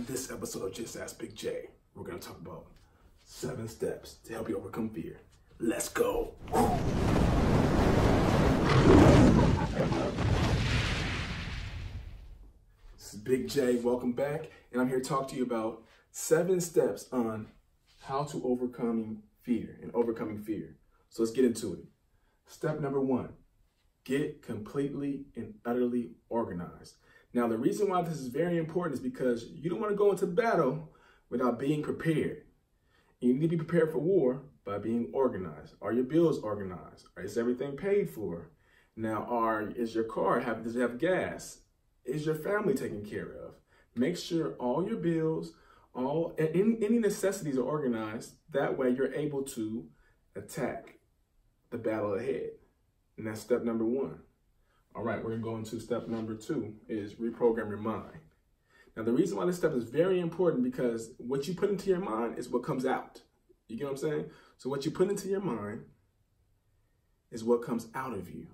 this episode of Just Ask Big J, we're going to talk about 7 steps to help you overcome fear. Let's go. This is Big J, welcome back. And I'm here to talk to you about 7 steps on how to overcome fear. So let's get into it. Step number 1, get completely and utterly organized. Now, the reason why this is very important is because you don't want to go into battle without being prepared. You need to be prepared for war by being organized. Are your bills organized? Is everything paid for? Now, does your car does it have gas? Is your family taken care of? Make sure all your bills, any necessities are organized. That way you're able to attack the battle ahead. And that's step number 1. All right, we're gonna go into step number 2 is reprogram your mind. Now, the reason why this step is very important because what you put into your mind is what comes out. You get what I'm saying? So what you put into your mind is what comes out of you.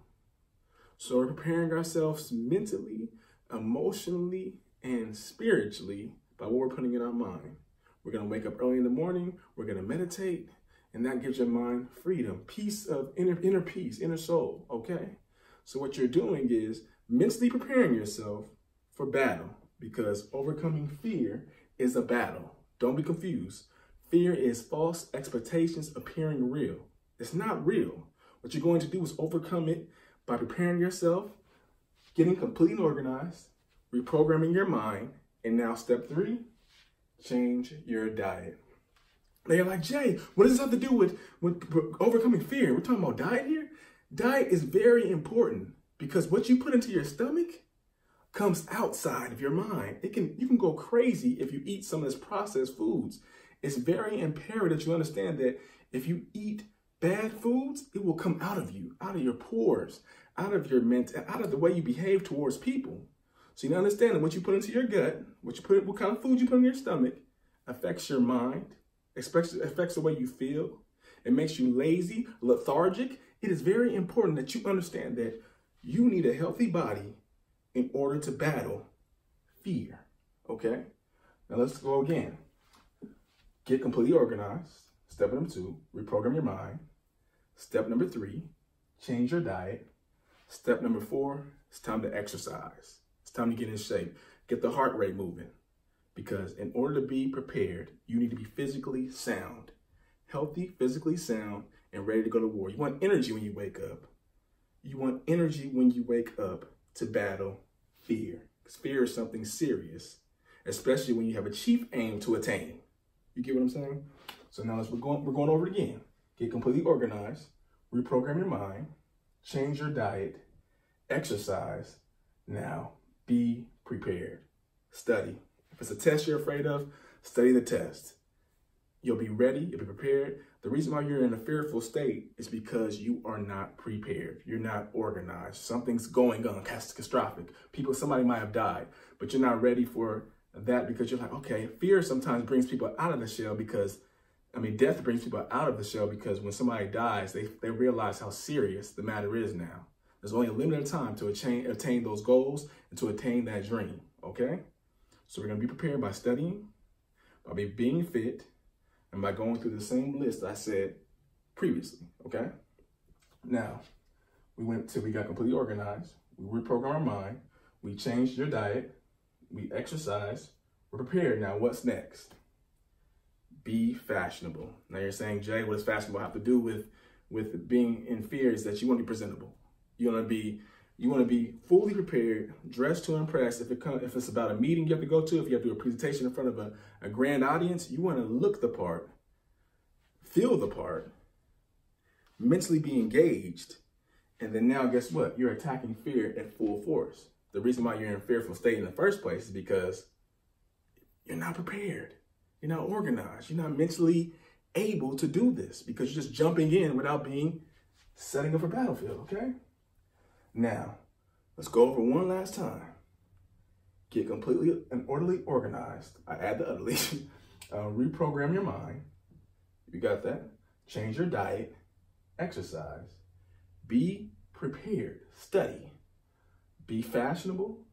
So we're preparing ourselves mentally, emotionally, and spiritually by what we're putting in our mind. We're gonna wake up early in the morning, we're gonna meditate, and that gives your mind freedom, peace of inner peace, inner soul, okay? So what you're doing is mentally preparing yourself for battle because overcoming fear is a battle. Don't be confused. Fear is false expectations appearing real. It's not real. What you're going to do is overcome it by preparing yourself, getting completely organized, reprogramming your mind, and now step 3, change your diet. Now you're like, Jay, what does this have to do with overcoming fear? We're talking about diet here? Diet is very important because what you put into your stomach comes outside of your mind. You can go crazy if you eat some of this processed foods. It's very imperative that you understand that if you eat bad foods, it will come out of you, out of your pores, out of your out of the way you behave towards people. So you understand that what you put into your gut, what kind of food you put in your stomach affects your mind, affects the way you feel. It makes you lazy, lethargic. It is very important that you understand that you need a healthy body in order to battle fear, okay? Now let's go again. Get completely organized. Step number 2, reprogram your mind. Step number 3, change your diet. Step number 4, it's time to exercise. It's time to get in shape. Get the heart rate moving. Because in order to be prepared, you need to be physically sound. Healthy, physically sound, and ready to go to war. You want energy when you wake up. You want energy when you wake up to battle fear. Because fear is something serious, especially when you have a chief aim to attain. You get what I'm saying? So now we're going over it again. Get completely organized, reprogram your mind, change your diet, exercise. Now be prepared. Study. If it's a test you're afraid of, study the test. You'll be ready, you'll be prepared. The reason why you're in a fearful state is because you are not prepared. You're not organized. Something's going on, catastrophic. Somebody might have died, but you're not ready for that because you're like, okay, fear sometimes brings people out of the shell death brings people out of the shell because when somebody dies, they realize how serious the matter is now. There's only a limited time to attain those goals and to attain that dream, okay? So we're gonna be prepared by studying, by being fit, and by going through the same list I said previously, okay? Now, we got completely organized, we reprogrammed our mind, we changed your diet, we exercised, we're prepared. Now, what's next? Be fashionable. Now you're saying, Jay, what does fashionable have to do with being in fear? Is that you want to be presentable. You want to be fully prepared, dressed to impress. If it's about a meeting you have to go to, if you have to do a presentation in front of a grand audience, you want to look the part, feel the part, mentally be engaged, and then now guess what? You're attacking fear at full force. The reason why you're in a fearful state in the first place is because you're not prepared. You're not organized. You're not mentally able to do this because you're just jumping in without setting up a battlefield, okay? Now, let's go over one last time. Get completely and orderly organized. I add the utterly. Reprogram your mind. You got that? Change your diet. Exercise. Be prepared. Study. Be fashionable.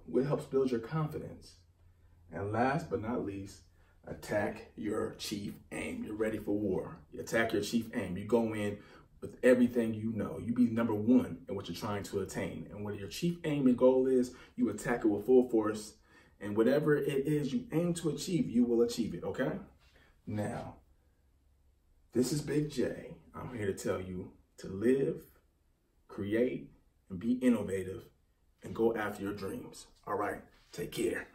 What helps build your confidence. And last but not least, attack your chief aim. You're ready for war. You attack your chief aim. You go in with everything you know. You be number one in what you're trying to attain. And what your chief aim and goal is, you attack it with full force. And whatever it is you aim to achieve, you will achieve it, okay? Now, this is Big J. I'm here to tell you to live, create, and be innovative, and go after your dreams. All right, take care.